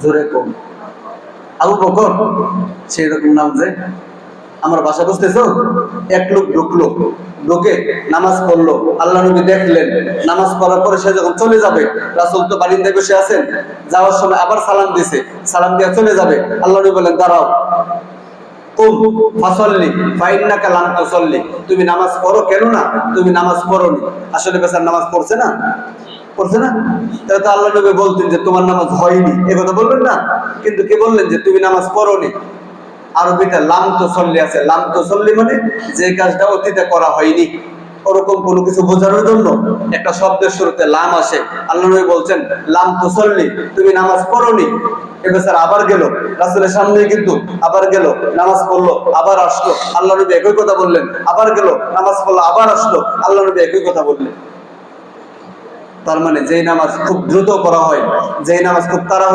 জোরে কম। আবু বকর সেই রকম নাম যে, আমার ভাষা বুঝতেছো? এক লোক ঢুকলো, ঢুকে নামাজ পড়লো, আল্লাহ নবী দেখলেন, নামাজ পড়ার পরে সে যখন চলে যাবে, রাসূল তো বারিন্দায় বসে আছেন, যাওয়ার সময় আবার সালাম দিছে, সালাম দিয়ে চলে যাবে, আল্লাহ নবী বলেন দাঁড়াও, কুম ফাসাল্লি ফাইন্নাকা লাম তুসাল্লি, তুমি নামাজ পড়ো, কেন না তুমি নামাজ পড়োনি। আসলে বেচার নামাজ পড়ছে না, পড়ছে না? তাহলে তো আল্লাহ নবী বলতেন যে তোমার নামাজ হয়নি, এই কথা বলবেন না? কিন্তু কে বললেন যে তুমি নামাজ পড়োনি? আরবিতে লাম তুসাল্লি আছে, লাম তুসাল্লি মানে যে কাজটা অতীতে করা হয়নি, ওরকম কোনো কিছু বোঝানোর জন্য একটা শব্দের শুরুতে লাম আসে। আল্লাহ নবী বলছেন লাম তুসাল্লি, তুমি নামাজ পড়োনি। এ বেচারা আবার গেল রাসূলের সামনে, কিন্তু আবার গেল, নামাজ পড়লো, আবার আসলো, আল্লাহ নবী একই কথা বললেন, আবার গেল, নামাজ পড়লো, আবার আসলো, আল্লাহ নবী একই কথা বললেন। তার মানে যেই নামাজ খুব দ্রুত করা হয়, যেই নামাজ খুব তাড়াহুড়ো